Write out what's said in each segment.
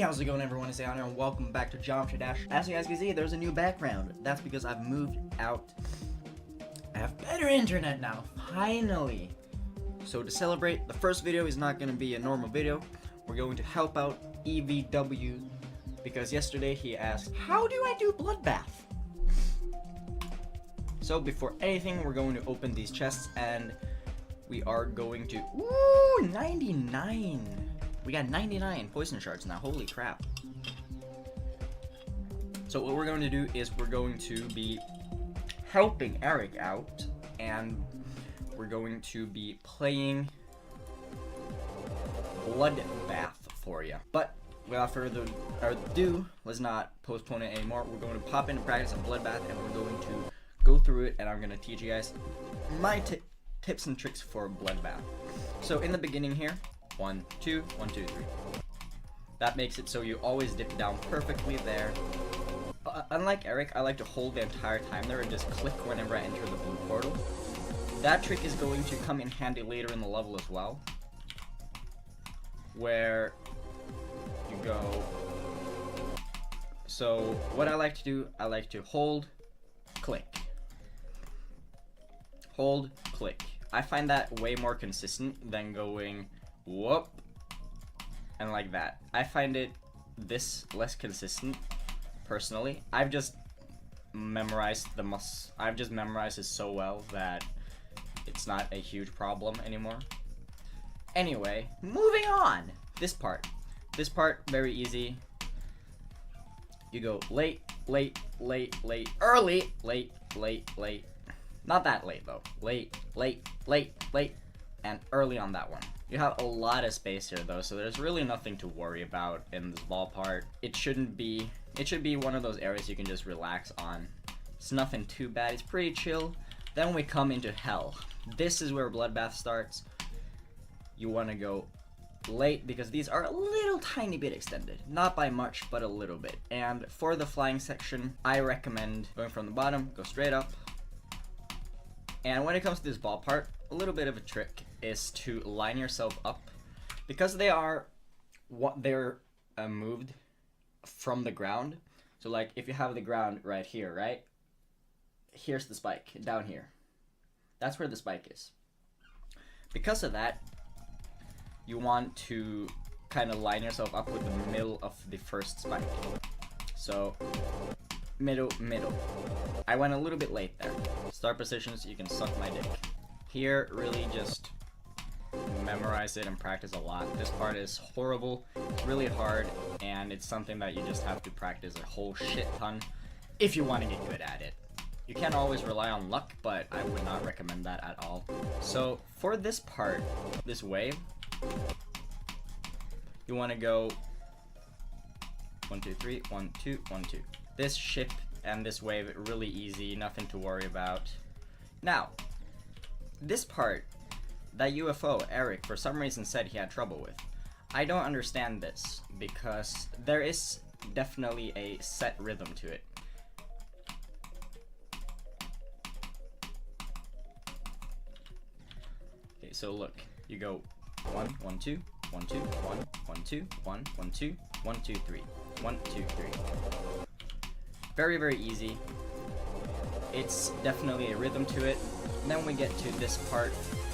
Hey, how's it going everyone? It's Honor and welcome back to Geometry Dash. As you guys can see, there's a new background. That's because I've moved out. I have better internet now, finally. So to celebrate, the first video is not going to be a normal video. We're going to help out EVW because yesterday he asked, how do I do bloodbath? So before anything, we're going to open these chests and we are going to, ooh, 99. We got 99 poison shards now, holy crap. So what we're going to do is we're going to be helping Eric out and we're going to be playing bloodbath for you. But without further ado, let's not postpone it anymore. We're going to pop into practice of bloodbath and we're going to go through it and I'm going to teach you guys my tips and tricks for bloodbath. So in the beginning here, 1, 2, 1, 2, 3. That makes it so you always dip down perfectly there. Unlike Eric, I like to hold the entire time there and just click whenever I enter the blue portal. That trick is going to come in handy later in the level as well, where you go. So what I like to do, I like to hold, click, hold, click. I find that way more consistent than going whoop and like that. I find it this less consistent personally. I've just memorized it so well that it's not a huge problem anymore. Anyway, moving on. This part very easy. You go late, late, late, late, early, late, late, late. Not that late though. Late, late, late, late, and early on that one. You have a lot of space here though, so there's really nothing to worry about in this ball part. It should be one of those areas you can just relax on. It's nothing too bad, it's pretty chill. Then we come into hell. This is where bloodbath starts. You want to go late because these are a little tiny bit extended. Not by much, but a little bit. And for the flying section, I recommend going from the bottom, go straight up. And when it comes to this ball part, a little bit of a trick is to line yourself up because they're moved from the ground. So like if you have the ground right here, right? Here's the spike down here. That's where the spike is. Because of that, you want to kind of line yourself up with the middle of the first spike. So middle. I went a little bit late there. Start positions, you can suck my dick. Here, really just memorize it and practice a lot. This part is horrible, it's really hard, and it's something that you just have to practice a whole shit ton if you want to get good at it. You can't always rely on luck, but I would not recommend that at all. So for this part, this wave, you want to go 1, 2, 3, 1, 2, 1, 2. This ship and this wave, really easy, nothing to worry about. Now, this part, that UFO, Eric, for some reason said he had trouble with. I don't understand this, because there is definitely a set rhythm to it. Okay, so look, you go 1, 1, 2, 1, 2, 1, 1, 2, 1, 1, 2, 1, 2, 3, 1, 2, 3. Very, very easy. It's definitely a rhythm to it. And then we get to this part.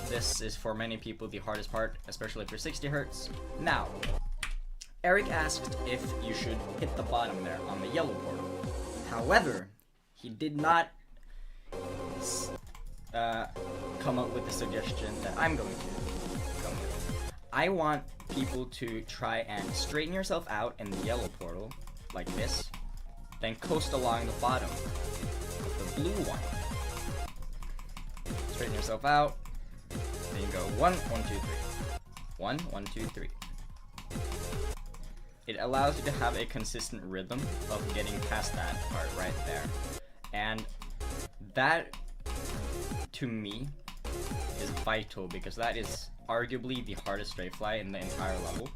This is for many people the hardest part, especially for 60 Hertz. Now, Eric asked if you should hit the bottom there on the yellow portal. However, he did not come up with the suggestion that I'm going to come with. I want people to try and straighten yourself out in the yellow portal, like this, then coast along the bottom of the blue one. Straighten yourself out. Then you go 1, 1, 2, 3. 1, 1, 2, 3. It allows you to have a consistent rhythm of getting past that part right there. And that, to me, is vital because that is arguably the hardest straight fly in the entire level.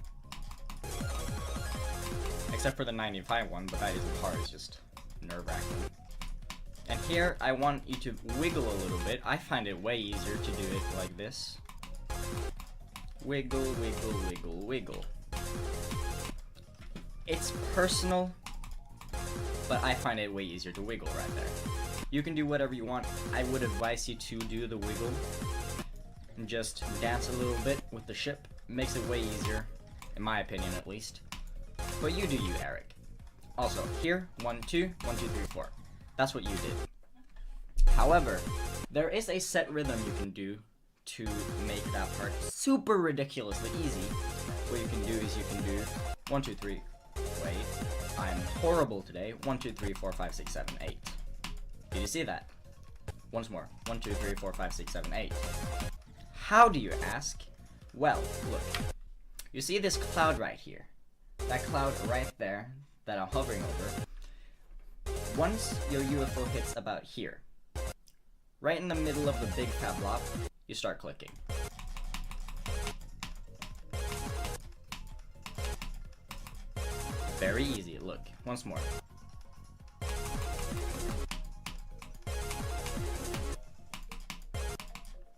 Except for the 95 one, but that isn't hard, it's just nerve-wracking. And here, I want you to wiggle a little bit. I find it way easier to do it like this. Wiggle, wiggle, wiggle, wiggle. It's personal, but I find it way easier to wiggle right there. You can do whatever you want. I would advise you to do the wiggle and just dance a little bit with the ship. It makes it way easier, in my opinion at least. But you do you, Eric. Also, here, 1, 2, 1, 2, 3, 4. That's what you did. However, there is a set rhythm you can do to make that part super ridiculously easy. What you can do is you can do 1, 2, 3. Wait, I'm horrible today. 1, 2, 3, 4, 5, 6, 7, 8. Did you see that? Once more. 1, 2, 3, 4, 5, 6, 7, 8. How do you ask? Well, look. You see this cloud right here? That cloud right there that I'm hovering over. Once your UFO hits about here, right in the middle of the big fat blob, you start clicking. Very easy. Look, once more.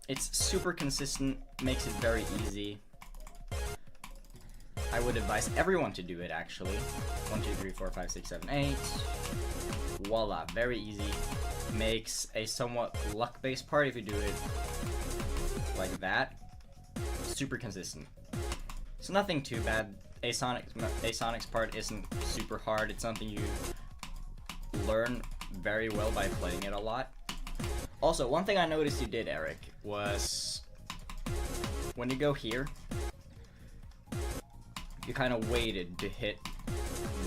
It's super consistent, makes it very easy. I would advise everyone to do it actually. 1, 2, 3, 4, 5, 6, 7, 8. Voila, very easy. Makes a somewhat luck-based part if you do it like that. Super consistent. It's nothing too bad. Asonic's part isn't super hard. It's something you learn very well by playing it a lot. Also, one thing I noticed you did, Eric, was when you go here, you kind of waited to hit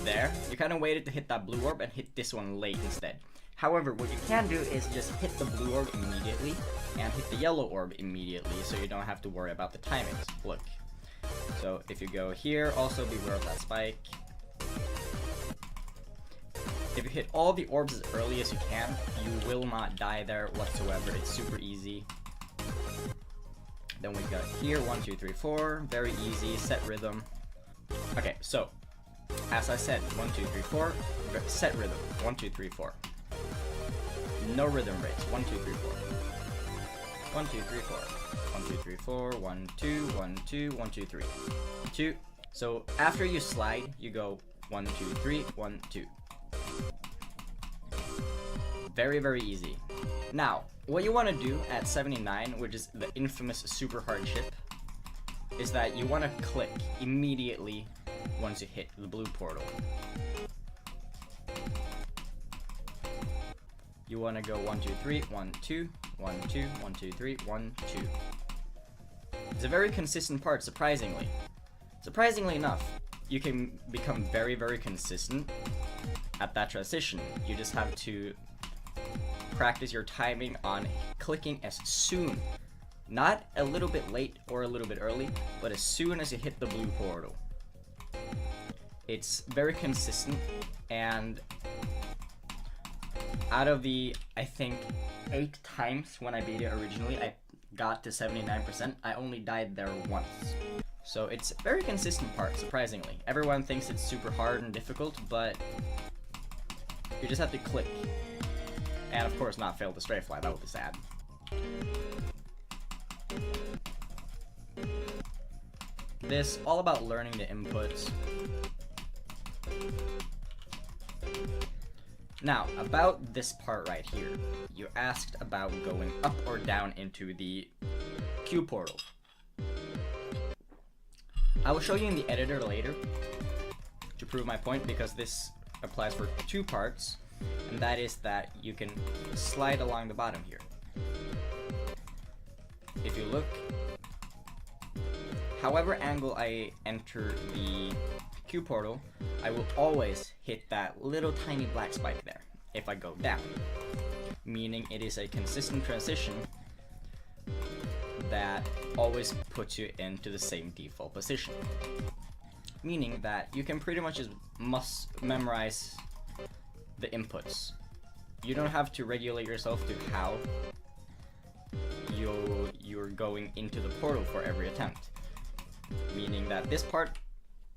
there. You kind of waited to hit that blue orb and hit this one late instead. However, what you can do is just hit the blue orb immediately and hit the yellow orb immediately so you don't have to worry about the timings. Look. So if you go here, also beware of that spike. If you hit all the orbs as early as you can, you will not die there whatsoever. It's super easy. Then we got here, 1, 2, 3, 4. Very easy, set rhythm. Okay, so as I said, 1, 2, 3, 4. Set rhythm, 1, 2, 3, 4. No rhythm breaks, 1, 2, 3, 4. 1, 2, 3, 4. 1, 2, 3, 4. 1, 2, 1, 2, 1, 2, 3. 2. So after you slide, you go 1, 2, 3, 1, 2. Very, very easy. Now, what you want to do at 79, which is the infamous super hard ship, is that you want to click immediately once you hit the blue portal. You want to go 1, 2, 3, 1, 2, 1, 2, 1, 2, 3, 1, 2. It's a very consistent part, surprisingly. Surprisingly enough, you can become very, very consistent at that transition. You just have to practice your timing on clicking as soon, not a little bit late or a little bit early, but as soon as you hit the blue portal. It's very consistent, and out of the, I think, 8 times when I beat it originally, I got to 79%. I only died there once. So it's a very consistent part, surprisingly. Everyone thinks it's super hard and difficult, but you just have to click. And of course not fail the strafe fly, that would be sad. This, all about learning the inputs. Now, about this part right here. You asked about going up or down into the Q portal. I will show you in the editor later to prove my point, because this applies for 2 parts, and that is that you can slide along the bottom here. If you look, however angle I enter the Q portal, I will always hit that little tiny black spike there if I go down, meaning it is a consistent transition that always puts you into the same default position, meaning that you can pretty much just memorize the inputs. You don't have to regulate yourself to how you're going into the portal for every attempt, meaning that this part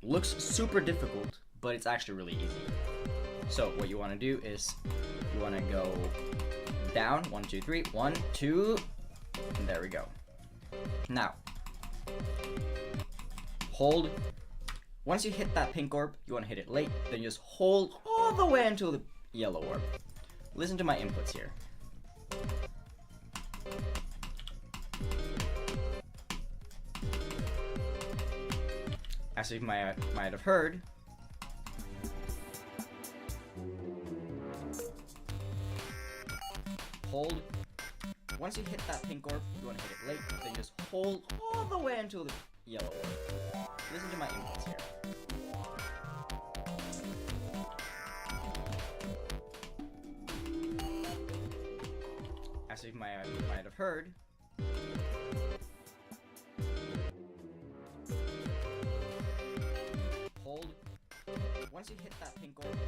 looks super difficult, but it's actually really easy. So what you want to do is you want to go down, 1, 2, 3, 1, 2, and there we go. Now, hold Once you hit that pink orb, you want to hit it late, then you just hold all the way until the yellow orb. Listen to my inputs here. As you might have heard, hold. Once you hit that pink orb, you want to hit it late, then just hold all the way until the yellow orb. Listen to my inputs here. As you might have heard, hold. Once you hit that pink orb,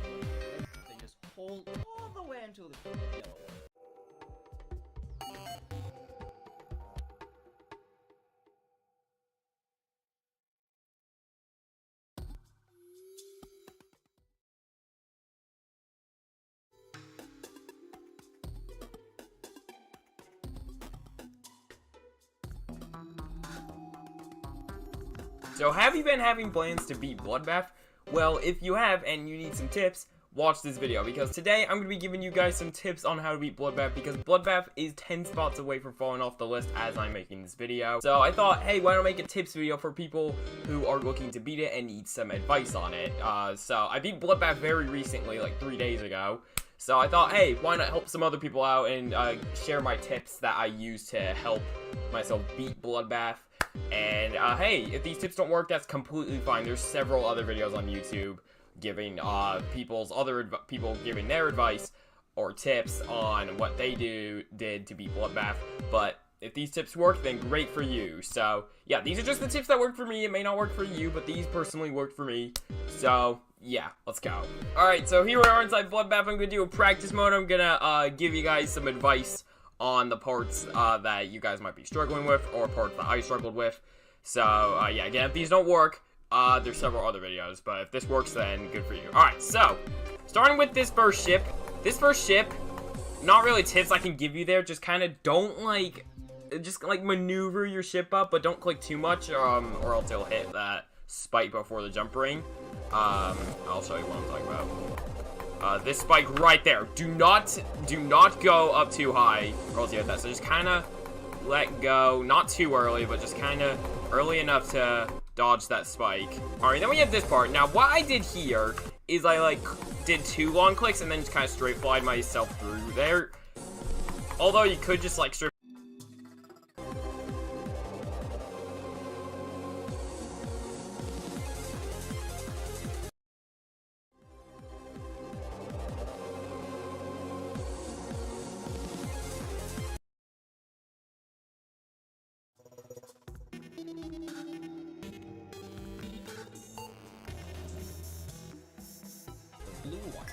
then just hold all the way until the yellow orb. So have you been having plans to beat Bloodbath? Well, if you have and you need some tips, watch this video, because today I'm going to be giving you guys some tips on how to beat Bloodbath, because Bloodbath is 10 spots away from falling off the list as I'm making this video. So I thought, hey, why don't I make a tips video for people who are looking to beat it and need some advice on it. So I beat Bloodbath very recently, like 3 days ago. So I thought, hey, why not help some other people out and share my tips that I use to help myself beat Bloodbath. And hey, if these tips don't work, that's completely fine. There's several other videos on YouTube giving people giving their advice or tips on what they did to beat Bloodbath. But if these tips work, then great for you. So yeah, these are just the tips that work for me. It may not work for you, but these personally worked for me. So yeah, let's go. Alright, so here we are inside Bloodbath. I'm gonna do a practice mode. I'm gonna give you guys some advice on the parts that you guys might be struggling with, or parts that I struggled with. So yeah, again, if these don't work, there's several other videos, but if this works, then good for you. Alright, so starting with this first ship, not really tips I can give you there, just kind of don't just maneuver your ship up, but don't click too much, or else it'll hit that spike before the jump ring. I'll show you what I'm talking about. This spike right there. Do not go up too high, or else you hit that. So just kind of let go, not too early, but just kind of early enough to dodge that spike. Alright, then we have this part. Now, what I did here is I, did 2 long clicks and then just kind of straight flied myself through there. Although you could just, straight blue one.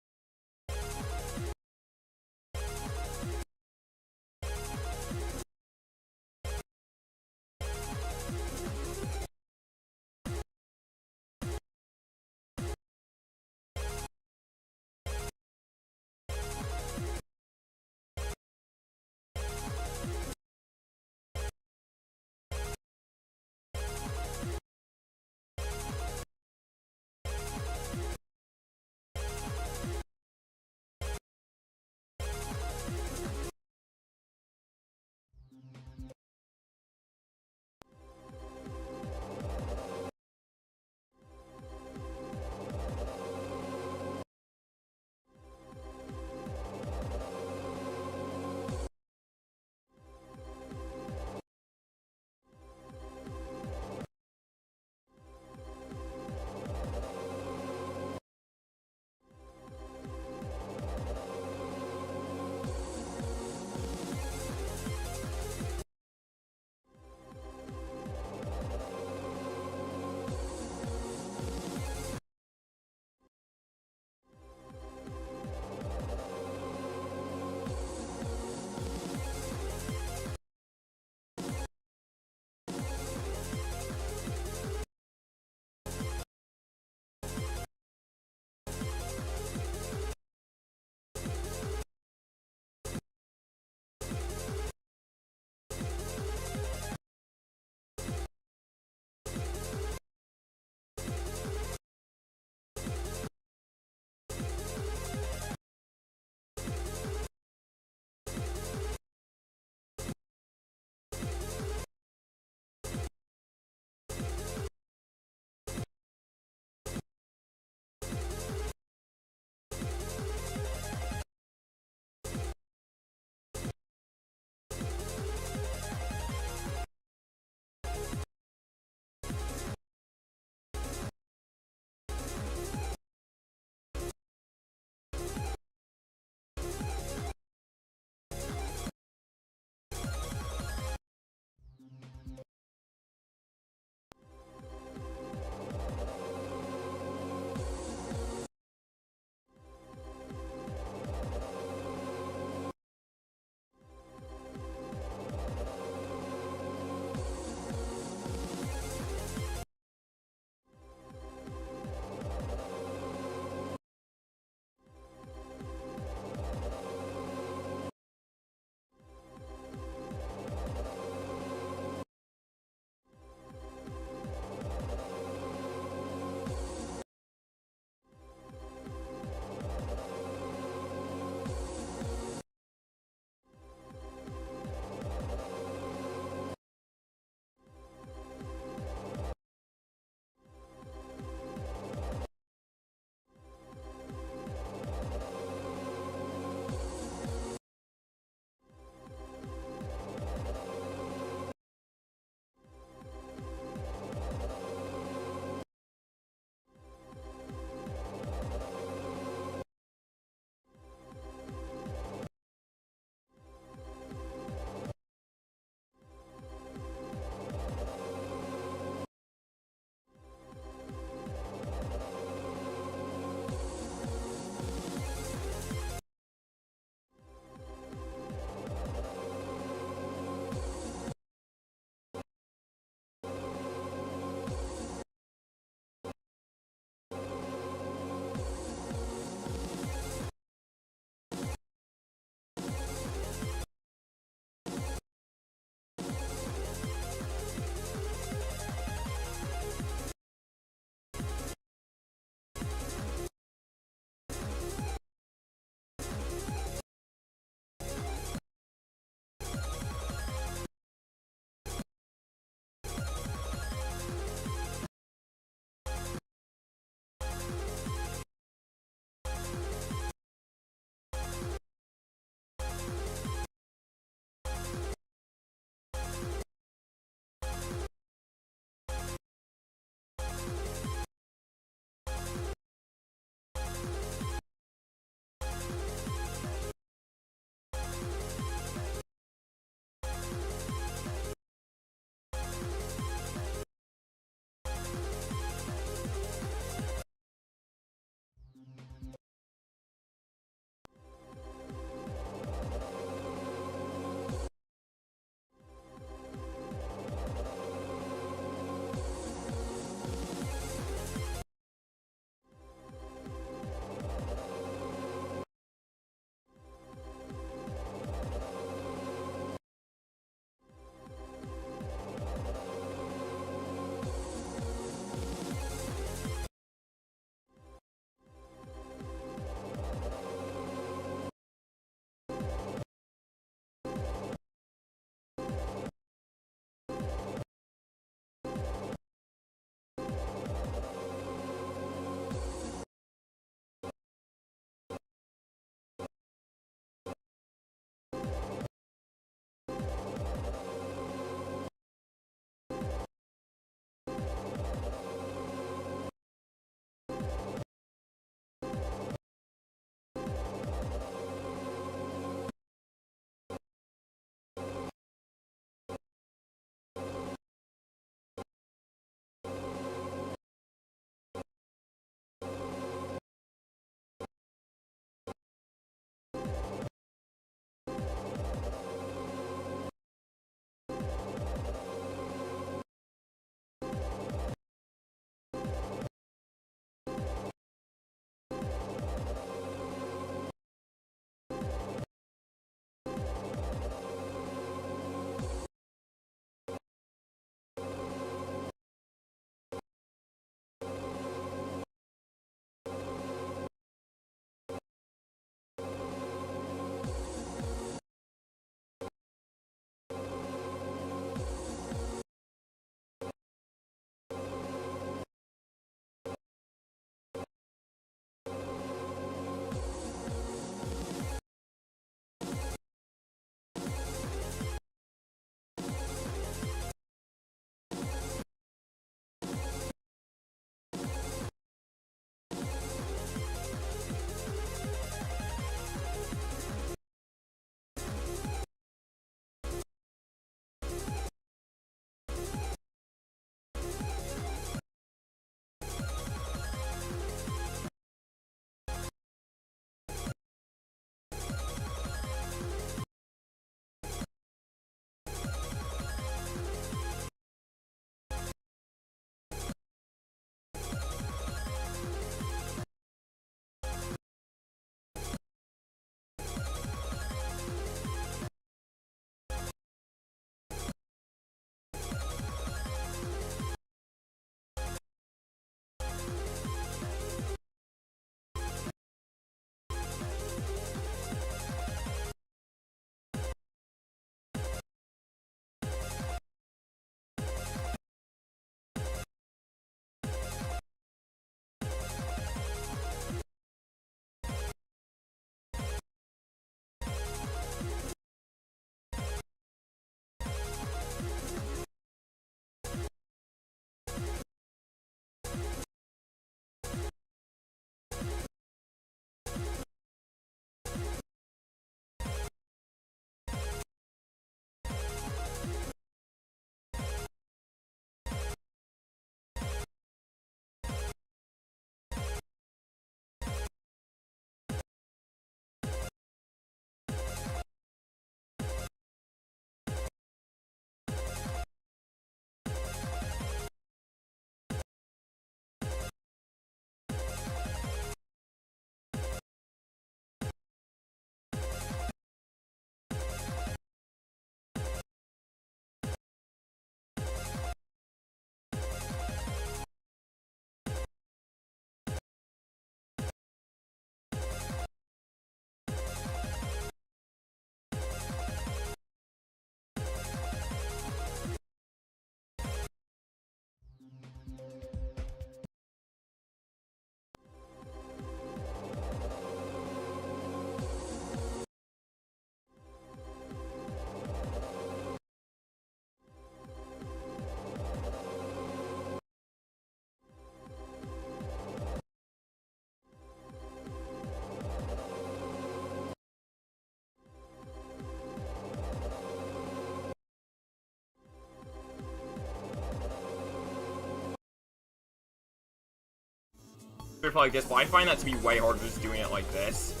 it like this, but I find that to be way harder just doing it like this.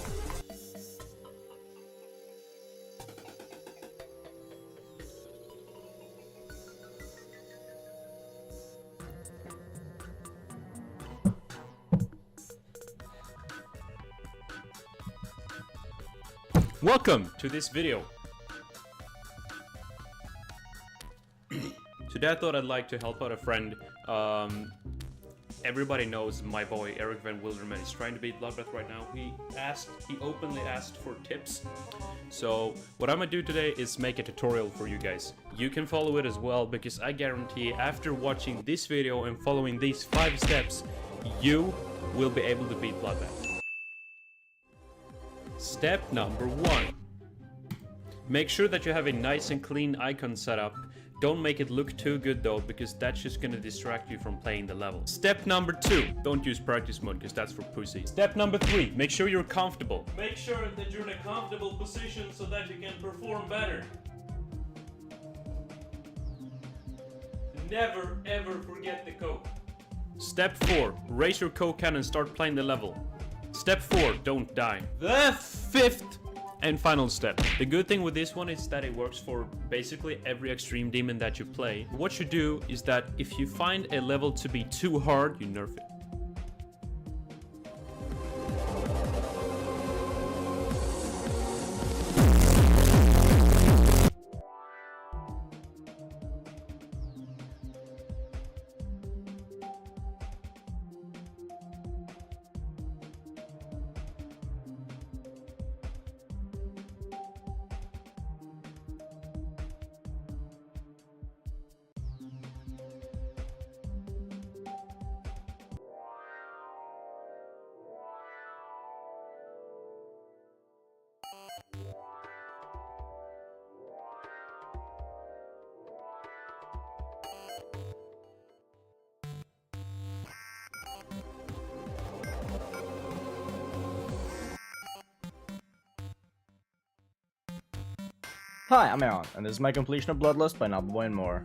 Welcome to this video. Today I thought I'd like to help out a friend. Everybody knows my boy Eric Van Wilderman is trying to beat bloodbath right now. He openly asked for tips. So what I'm gonna do today is make a tutorial for you guys. You can follow it as well, because I guarantee after watching this video and following these 5 steps, you will be able to beat bloodbath. Step number 1. Make sure that you have a nice and clean icon setup. Don't make it look too good though, because that's just gonna distract you from playing the level. Step number 2. Don't use practice mode, because that's for pussies. Step number 3. Make sure you're comfortable. Make sure that you're in a comfortable position so that you can perform better. Never ever forget the coke. Step 4. Raise your coke can and start playing the level. Step 4, don't die. The 5th and final step. The good thing with this one is that it works for basically every extreme demon that you play. What you do is that if you find a level to be too hard, you nerf it. Hi, I'm Aaron, and this is my completion of Bloodlust by loodBath and more.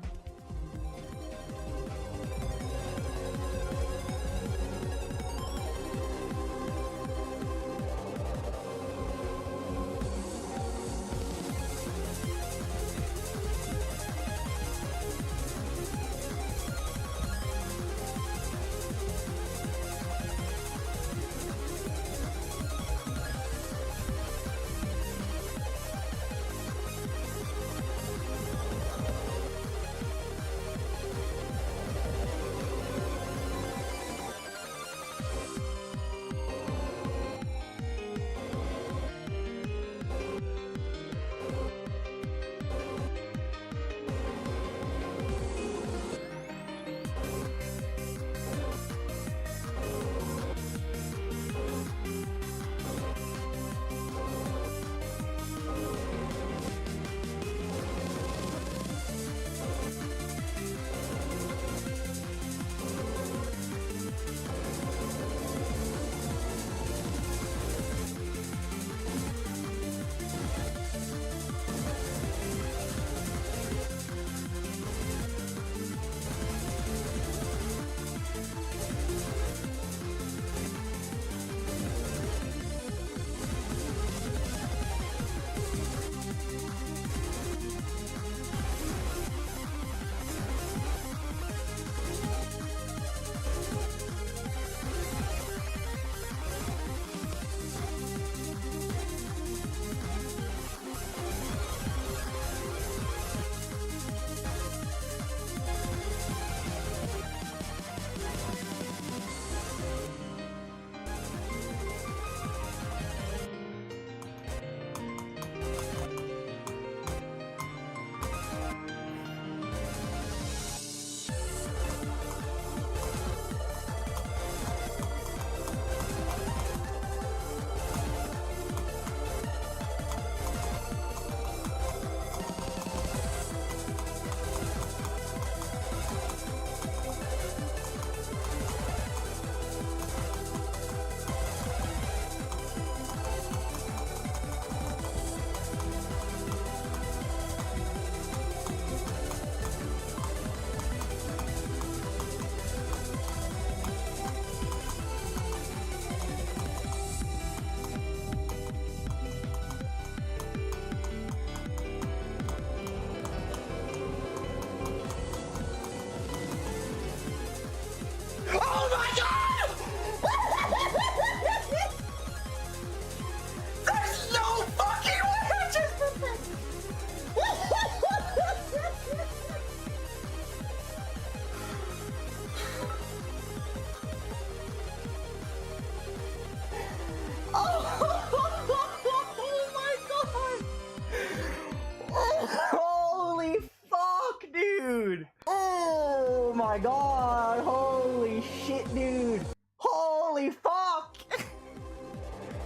my god! Holy shit, dude! Holy fuck!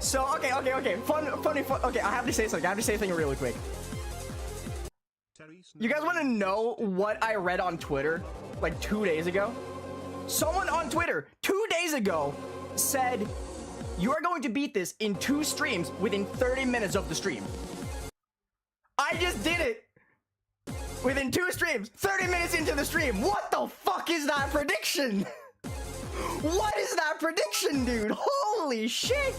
So, okay. Funny. Okay, I have to say something really quick. You guys want to know what I read on Twitter like 2 days ago? Someone on Twitter 2 days ago said, you are going to beat this in 2 streams within 30 minutes of the stream. I just did it within 2 streams, 30 minutes into the stream. What the fuck is that prediction? What is that prediction, dude? Holy shit.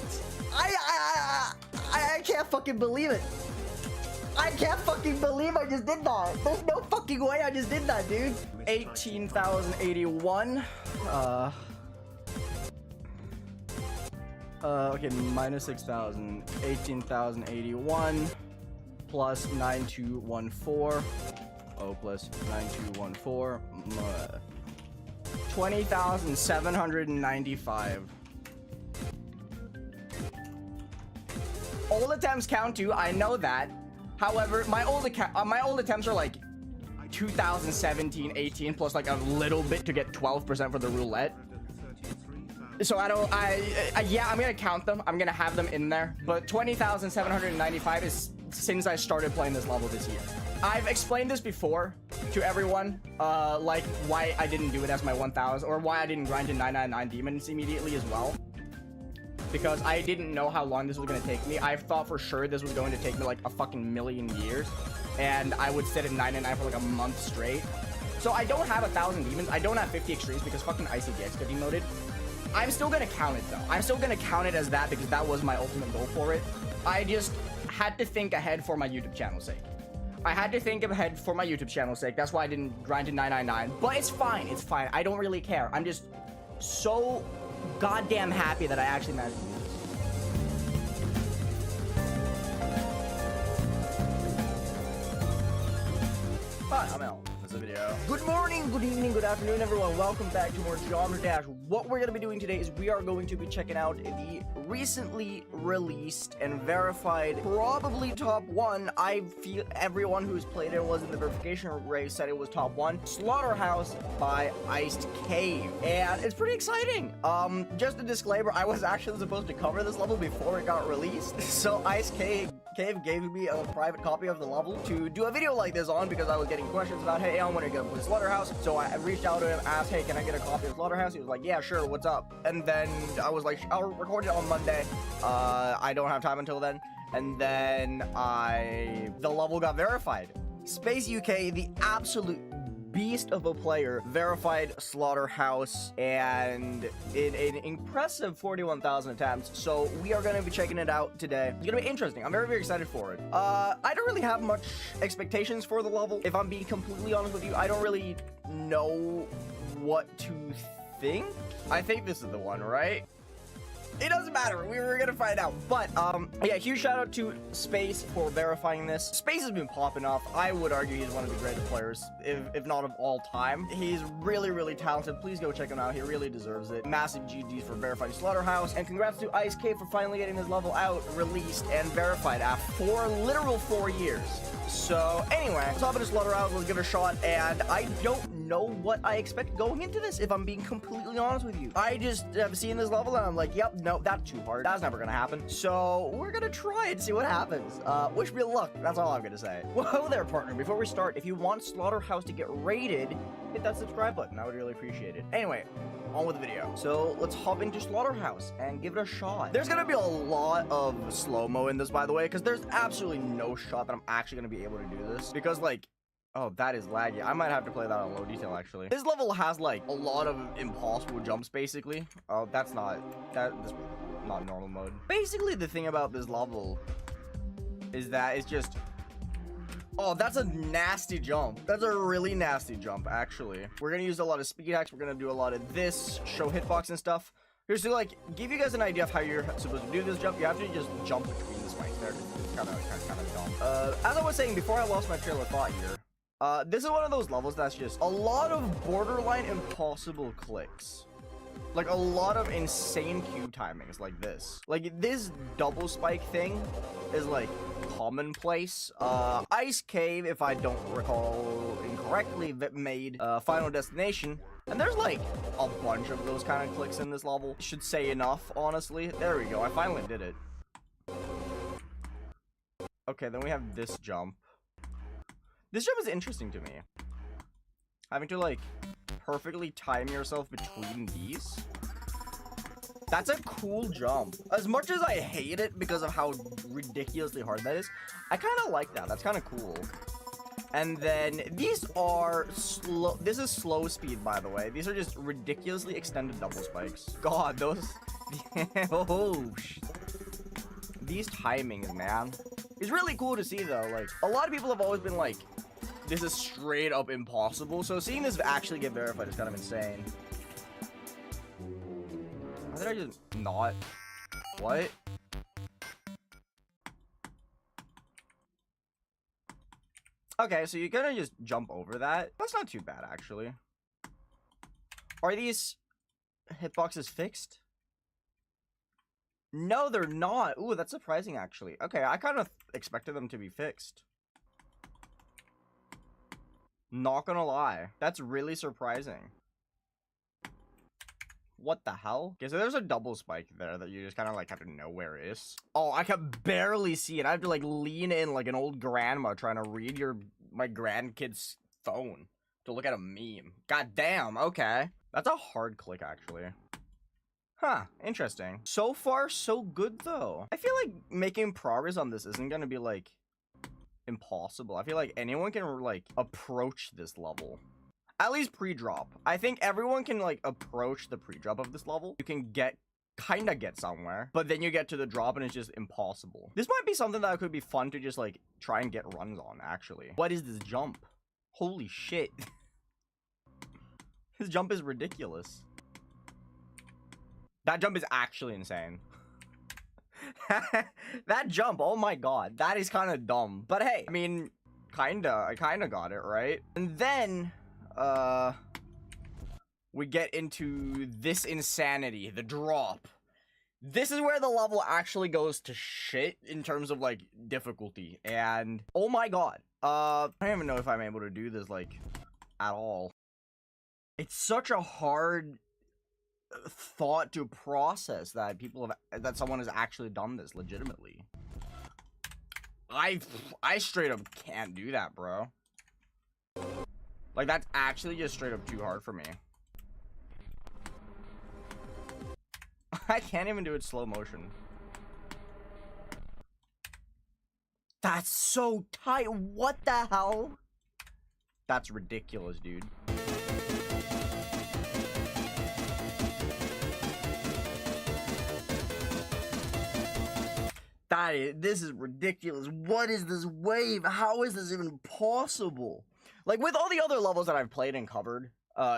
I can't fucking believe it. I can't fucking believe I just did that. There's no fucking way I just did that, dude. 18,081. Okay, minus 6,000. 18,081 plus 9214. Oh, plus 9214. 20,795. Old attempts count too, I know that. However, my old attempts are like 2017, 18 plus like a little bit to get 12% for the roulette. So yeah, I'm gonna count them. I'm gonna have them in there. But 20,795 is since I started playing this level this year. I've explained this before to everyone, like why I didn't do it as my 1,000 or why I didn't grind to 999 demons immediately as well. Because I didn't know how long this was going to take me. I thought for sure this was going to take me like a fucking million years. And I would sit at 99 for like a month straight. So I don't have 1,000 demons. I don't have 50 extremes because fucking ICDX got demoted. I'm still going to count it though. I'm still going to count it as that because that was my ultimate goal for it. I just had to think ahead for my YouTube channel's sake. I had to think ahead for my YouTube channel's sake. That's why I didn't grind to 999. But it's fine. It's fine. I don't really care. I'm just so goddamn happy that I actually managed to do this. Hi, I'm Al. This is a video. Good morning, good evening, good afternoon, everyone. Welcome back to more Geometry Dash. What we're going to be doing today is we are going to be checking out the recently released and verified, probably top 1. I feel everyone who's played it was in the verification race said it was top 1. Slaughterhouse by Iced Cave. And it's pretty exciting. Just a disclaimer, I was actually supposed to cover this level before it got released. So Iced Cave gave me a private copy of the level to do a video like this on because I was getting questions about, hey, Alan, when are you gonna play Slaughterhouse? So I reached out to him, asked, hey, can I get a copy of Slaughterhouse? He was like, yeah, sure, what's up? And then I was like, I'll record it on Monday. I don't have time until then. And then the level got verified. Space UK, the absolute beast of a player, verified Slaughterhouse and in an impressive 41,000 attempts. So we are going to be checking it out today. It's going to be interesting. I'm very, very excited for it. I don't really have much expectations for the level. If I'm being completely honest with you, I don't really know what to think. I think this is the one, right? It doesn't matter. We were gonna find out. But yeah, huge shout out to Space for verifying this. Space has been popping off. I would argue he's one of the greatest players, if not of all time. He's really, really talented. Please go check him out. He really deserves it. Massive GGs for verifying Slaughterhouse, and congrats to Ice Cave for finally getting this level out, released, and verified after literal 4 years. So anyway, let's hop into Slaughterhouse. Let's give it a shot. And I don't know what I expect going into this, if I'm being completely honest with you. I just have seen this level and I'm like, yep, no, that's too hard. That's never gonna happen. So we're gonna try and see what happens. Wish me luck. That's all I'm gonna say. Whoa there, partner. Before we start, if you want Slaughterhouse to get rated, hit that subscribe button. I would really appreciate it. Anyway, on with the video. So let's hop into Slaughterhouse and give it a shot. There's gonna be a lot of slow-mo in this, by the way, because there's absolutely no shot that I'm actually gonna be able to do this. Because, like, oh, that is laggy. I might have to play that on low detail, actually. This level has, like, a lot of impossible jumps, basically. Oh, that's not normal mode. Basically, the thing about this level is that it's just... Oh, that's a nasty jump. That's a really nasty jump, actually. We're gonna use a lot of speed hacks. We're gonna do a lot of this, show hitbox and stuff. Here's to, like, give you guys an idea of how you're supposed to do this jump. You have to just jump between the spikes there. It's kind of dumb. As I was saying before I lost my trail of thought here, this is one of those levels that's just a lot of borderline impossible clicks. Like a lot of insane cube timings like this. Like this double spike thing is like commonplace. Ice Cave, if I don't recall incorrectly, that made Final Destination. And there's like a bunch of those kind of clicks in this level. Should say enough, honestly. There we go. I finally did it. Okay, then we have this jump. This jump is interesting to me. Having to like perfectly time yourself between these. That's a cool jump. As much as I hate it because of how ridiculously hard that is, I kind of like that. That's kind of cool. And then these are slow. This is slow speed, by the way. These are just ridiculously extended double spikes. God, those. Oh, these timings, man. It's really cool to see, though. Like, a lot of people have always been like, this is straight up impossible. So seeing this actually get verified is kind of insane. How did I just not? What? Okay, so you're gonna just jump over that. That's not too bad, actually. Are these hitboxes fixed? No, they're not. Ooh, that's surprising, actually. Okay, I kind of expected them to be fixed. Not gonna lie. That's really surprising. What the hell? Okay, so there's a double spike there that you just kind of like have to know where it is. Oh, I can barely see it. I have to like lean in like an old grandma trying to read my grandkid's phone to look at a meme. God damn, okay. That's a hard click, actually. Huh, interesting. So far, so good, though. I feel like making progress on this isn't gonna be like impossible. I feel like anyone can like approach this level. At least pre-drop. I think everyone can like approach the pre-drop of this level. You can kind of get somewhere, but then you get to the drop and it's just impossible. This might be something that could be fun to just like try and get runs on, actually. What is this jump? Holy shit. His jump is ridiculous. That jump is actually insane. That jump, oh my god. That is kind of dumb. But hey, I mean, I kind of got it, right? And then we get into this insanity, the drop. This is where the level actually goes to shit in terms of like difficulty. And oh my god, I don't even know if I'm able to do this like at all. It's such a hard thought to process that that someone has actually done this legitimately. I straight up can't do that, bro. Like, that's actually just straight up too hard for me. I can't even do it slow motion. That's so tight. What the hell? That's ridiculous, dude. This is ridiculous. What is this wave? How is this even possible? Like, with all the other levels that I've played and covered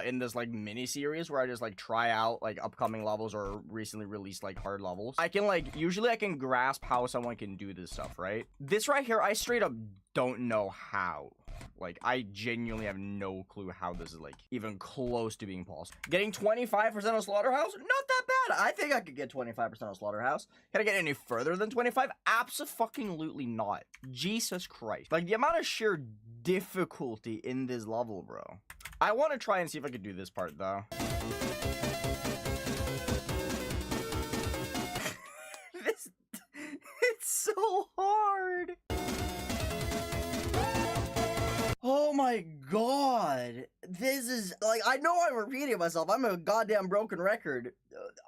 in this like mini series where I just like try out like upcoming levels or recently released like hard levels, I can like usually I can grasp how someone can do this stuff, right? This right here, I straight up don't know how. Like, I genuinely have no clue how this is like even close to being possible. Getting 25% of Slaughterhouse? Not that bad. I think I could get 25% of Slaughterhouse. Can I get any further than 25? Abso-fucking-lutely not. Jesus Christ. Like, the amount of sheer difficulty in this level, bro. I want to try and see if I could do this part, though. It's so hard. Oh my god. This is, like, I know I'm repeating myself. I'm a goddamn broken record.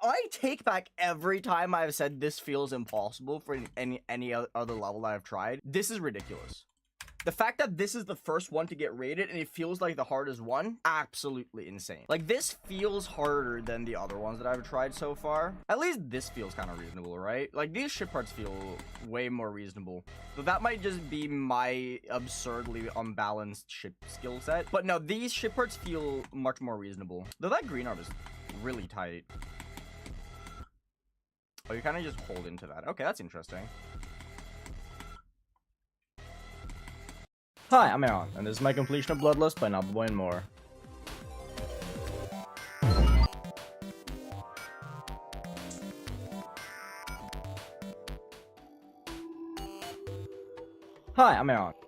I take back every time I've said this feels impossible for any other level that I've tried. This is ridiculous. The fact that this is the first one to get rated and it feels like the hardest one, absolutely insane. Like, this feels harder than the other ones that I've tried so far. At least this feels kind of reasonable, right? Like, these ship parts feel way more reasonable. So that might just be my absurdly unbalanced ship skill set. But no, these ship parts feel much more reasonable. Though that green orb is really tight. Oh, you kind of just hold into that. Okay, that's interesting. Hi, I'm Aaron, and this is my completion of Bloodlust by Nobbboy and more. Hi, I'm Aaron.